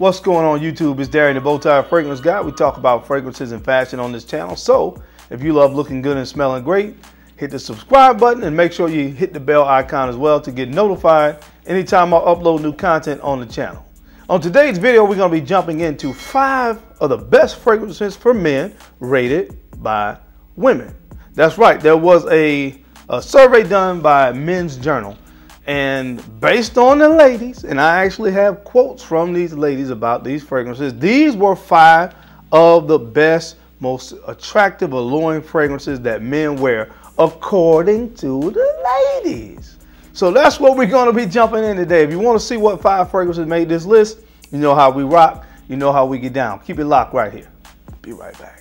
What's going on YouTube? It's Darren the Bowtie Fragrance Guy. We talk about fragrances and fashion on this channel. So if you love looking good and smelling great, hit the subscribe button and make sure you hit the bell icon as well to get notified anytime I upload new content on the channel. On today's video, we're going to be jumping into 5 of the best fragrances for men rated by women. That's right. There was a survey done by Men's Journal. And based on the ladies, and I actually have quotes from these ladies about these fragrances, these were 5 of the best, most attractive, alluring fragrances that men wear, according to the ladies. So that's what we're going to be jumping in today. If you want to see what 5 fragrances made this list, you know how we rock, you know how we get down. Keep it locked right here. Be right back.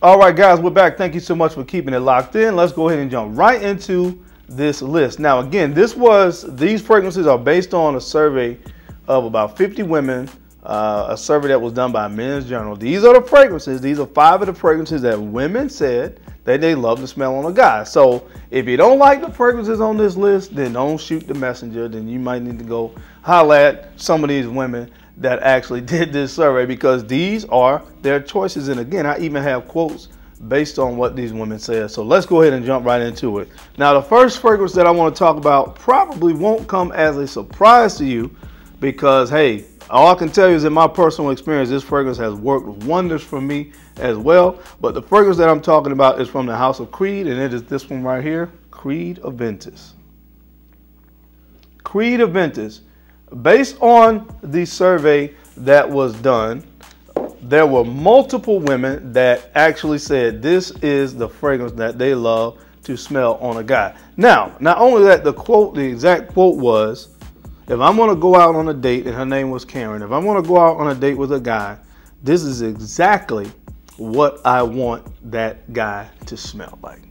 All right, guys, we're back. Thank you so much for keeping it locked in. Let's go ahead and jump right into this list. Now, again, these fragrances are based on a survey of about 50 women, a survey that was done by Men's Journal. These are the fragrances. These are 5 of the fragrances that women said that they love to smell on a guy. So if you don't like the fragrances on this list, then don't shoot the messenger. Then you might need to go holler at some of these women that actually did this survey, because these are their choices. And again, I even have quotes based on what these women said. So let's go ahead and jump right into it. Now, the first fragrance that I want to talk about probably won't come as a surprise to you, because hey, all I can tell you is in my personal experience, this fragrance has worked wonders for me as well. But the fragrance that I'm talking about is from the house of Creed, and it is this one right here, Creed Aventus. Creed Aventus. Based on the survey that was done, there were multiple women that actually said this is the fragrance that they love to smell on a guy. Now, not only that, the exact quote was, if I'm going to go out on a date, and her name was Karen, if I'm going to go out on a date with a guy, this is exactly what I want that guy to smell like.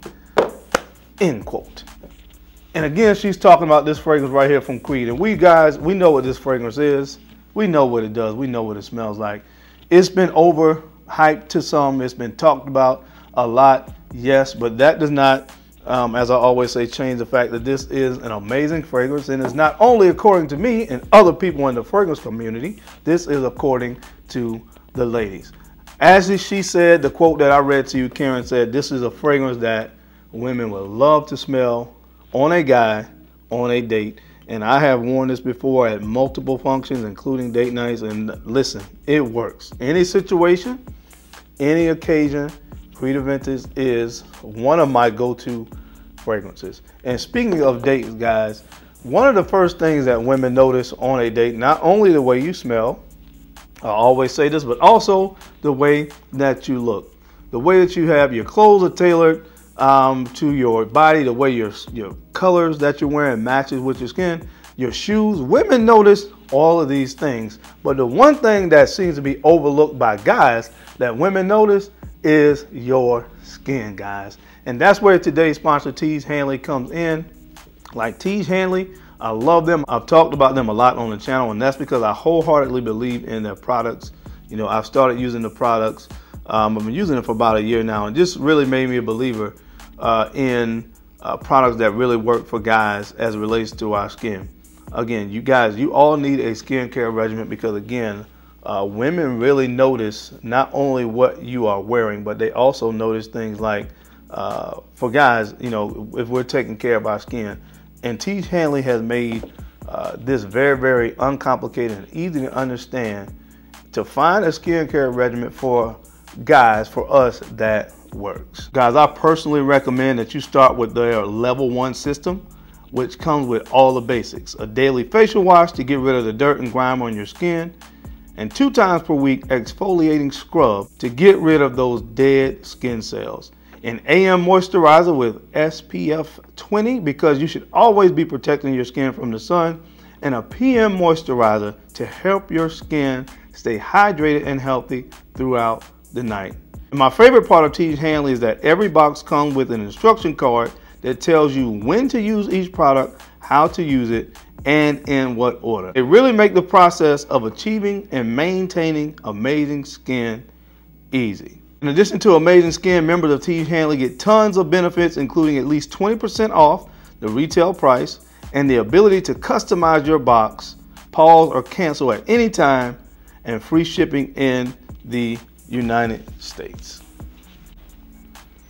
End quote. And again, she's talking about this fragrance right here from Creed. And we guys, we know what this fragrance is. We know what it does. We know what it smells like. It's been overhyped to some. It's been talked about a lot, yes. But that does not, as I always say, change the fact that this is an amazing fragrance. And it's not only according to me and other people in the fragrance community. This is according to the ladies. As she said, the quote that I read to you, Karen said, this is a fragrance that women would love to smell on a guy, on a date. And I have worn this before at multiple functions, including date nights, and listen, it works. Any situation, any occasion, Creed Aventus is one of my go-to fragrances. And speaking of dates, guys, one of the first things that women notice on a date, not only the way you smell, I always say this, but also the way that you look. The way that you have your clothes are tailored to your body, the way your colors that you're wearing matches with your skin, your shoes. Women notice all of these things, but the one thing that seems to be overlooked by guys that women notice is your skin, guys. And that's where today's sponsor, Tees Hanley, comes in. Like Tees Hanley, I love them. I've talked about them a lot on the channel, and that's because I wholeheartedly believe in their products. You know, I've started using the products. I've been using it for about a year now, and just really made me a believer in products that really work for guys as it relates to our skin. Again, you guys, you all need a skincare regimen, because again, women really notice not only what you are wearing, but they also notice things like, for guys, you know, if we're taking care of our skin. And Tees Hanley has made this very, very uncomplicated and easy to understand to find a skincare regimen for guys, for us, that works. Guys, I personally recommend that you start with their level 1 system, which comes with all the basics: a daily facial wash to get rid of the dirt and grime on your skin, and 2 times per week exfoliating scrub to get rid of those dead skin cells, an AM moisturizer with SPF 20 because you should always be protecting your skin from the sun, and a PM moisturizer to help your skin stay hydrated and healthy throughout the night. And my favorite part of Tees Hanley is that every box comes with an instruction card that tells you when to use each product, how to use it, and in what order. It really makes the process of achieving and maintaining amazing skin easy. In addition to amazing skin, members of Team Hanley get tons of benefits, including at least 20% off the retail price and the ability to customize your box, pause or cancel at any time, and free shipping in the United States.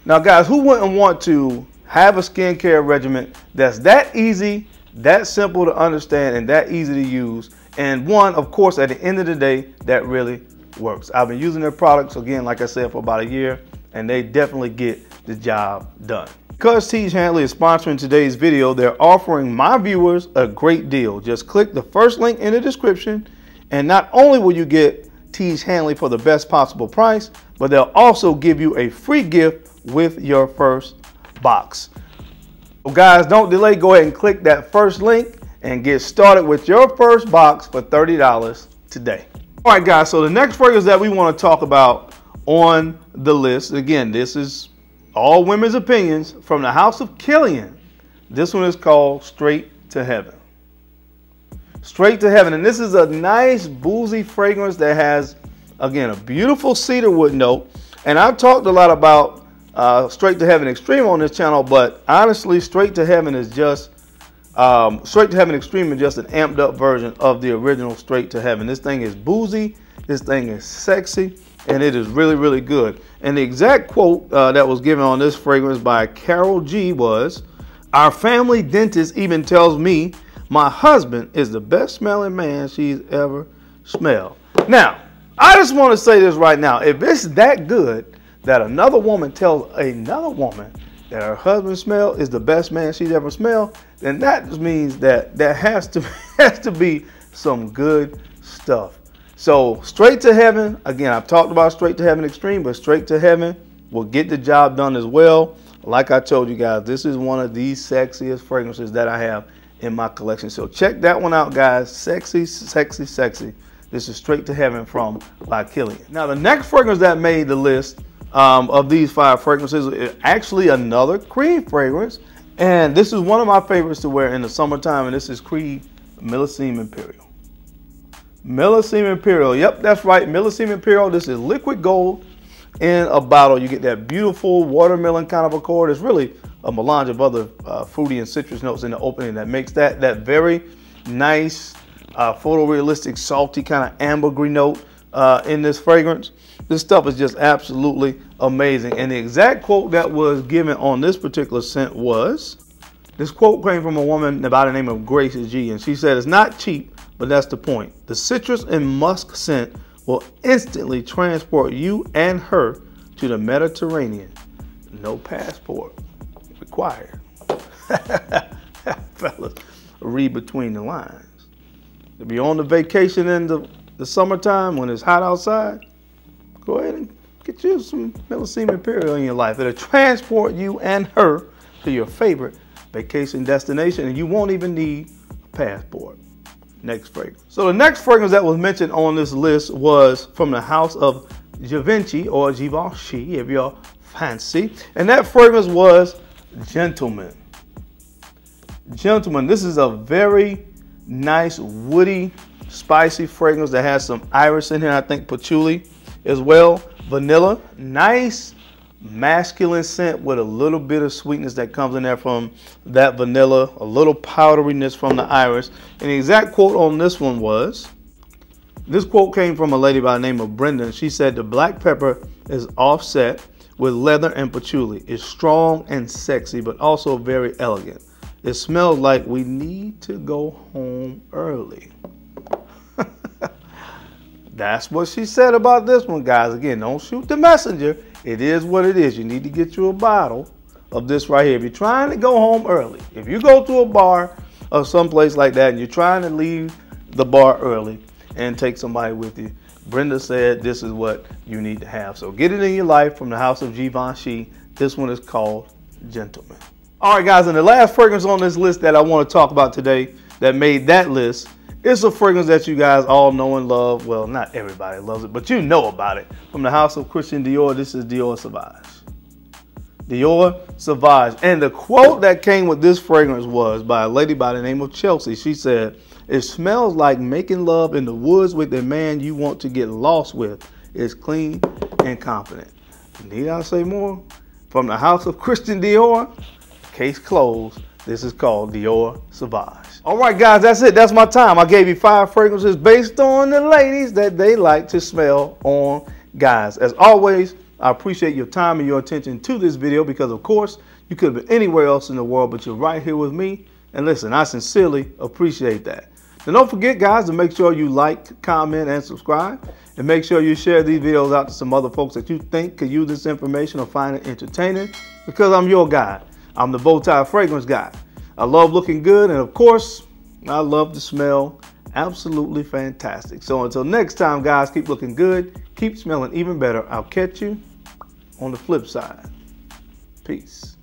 Now guys, who wouldn't want to have a skincare regimen that's that easy, that simple to understand, and that easy to use, and one, of course, at the end of the day, that really works. I've been using their products, again, like I said, for about a year, and they definitely get the job done. Because Team Hanley is sponsoring today's video, they're offering my viewers a great deal. Just click the first link in the description, and not only will you get Team Hanley for the best possible price, but they'll also give you a free gift with your first box. So guys, don't delay. Go ahead and click that first link and get started with your first box for $30 today. All right, guys, so the next fragrance that we want to talk about on the list, again, this is all women's opinions from the house of Kilian. This one is called Straight to Heaven. Straight to Heaven, and this is a nice boozy fragrance that has, again, a beautiful cedarwood note. And I've talked a lot about Straight to Heaven Extreme on this channel, but honestly, Straight to Heaven is just Straight to Heaven Extreme is just an amped up version of the original Straight to Heaven. This thing is boozy, this thing is sexy, and it is really, really good. And the exact quote that was given on this fragrance by Carol G was, "Our family dentist even tells me my husband is the best smelling man she's ever smelled." Now, I just want to say this right now. If it's that good that another woman tells another woman that her husband smell is the best man she's ever smelled, then that just means that there has to be some good stuff. So Straight to Heaven, again, I've talked about Straight to Heaven Extreme, but Straight to Heaven will get the job done as well. Like I told you guys, this is one of the sexiest fragrances that I have in my collection. So check that one out, guys. Sexy, sexy, sexy. This is Straight to Heaven by Kilian. Now, the next fragrance that made the list of these 5 fragrances is actually another Creed fragrance. And this is one of my favorites to wear in the summertime, and this is Creed Millesime Imperial. Millesime Imperial, yep, that's right, Millesime Imperial. This is liquid gold in a bottle. You get that beautiful watermelon kind of accord. It's really a melange of other fruity and citrus notes in the opening that makes that very nice photorealistic, salty kind of ambergris note in this fragrance. This stuff is just absolutely amazing. And the exact quote that was given on this particular scent was, this quote came from a woman by the name of Grace G, and she said, "It's not cheap, but that's the point. The citrus and musk scent will instantly transport you and her to the Mediterranean. No passport required." Fellas, read between the lines. If you're on the vacation in the summertime when it's hot outside, go ahead and get you some Millesime Imperial in your life. It'll transport you and her to your favorite vacation destination, and you won't even need a passport. Next fragrance. So the next fragrance that was mentioned on this list was from the house of Givenchy, or Givenchy if you're fancy, and that fragrance was Gentleman. Gentleman, this is a very nice woody, spicy fragrance that has some iris in here, I think patchouli as well, vanilla, nice masculine scent with a little bit of sweetness that comes in there from that vanilla, a little powderiness from the iris. And the exact quote on this one was, this quote came from a lady by the name of Brenda. She said, "The black pepper is offset with leather and patchouli. It's strong and sexy, but also very elegant. It smells like we need to go home early." That's what she said about this one, guys. Again, don't shoot the messenger. It is what it is. You need to get you a bottle of this right here. If you're trying to go home early, if you go to a bar or someplace like that and you're trying to leave the bar early and take somebody with you, Brenda said this is what you need to have. So get it in your life from the house of Givenchy. This one is called Gentleman. All right, guys, and the last fragrance on this list that I want to talk about today that made that list, it's a fragrance that you guys all know and love. Well, not everybody loves it, but you know about it. From the house of Christian Dior, this is Dior Survives. Dior Survives. And the quote that came with this fragrance was by a lady by the name of Chelsea. She said, "It smells like making love in the woods with a man you want to get lost with. It's clean and confident." Need I say more? From the house of Christian Dior, case closed. This is called Dior Survives. All right, guys, that's it. That's my time. I gave you 5 fragrances based on the ladies that they like to smell on guys. As always, I appreciate your time and your attention to this video because, of course, you could have been anywhere else in the world, but you're right here with me. And listen, I sincerely appreciate that. Then don't forget, guys, to make sure you like, comment, and subscribe. And make sure you share these videos out to some other folks that you think could use this information or find it entertaining, because I'm your guy. I'm the bow tie fragrance guy. I love looking good, and of course, I love to smell absolutely fantastic. So until next time, guys, keep looking good, keep smelling even better. I'll catch you on the flip side. Peace.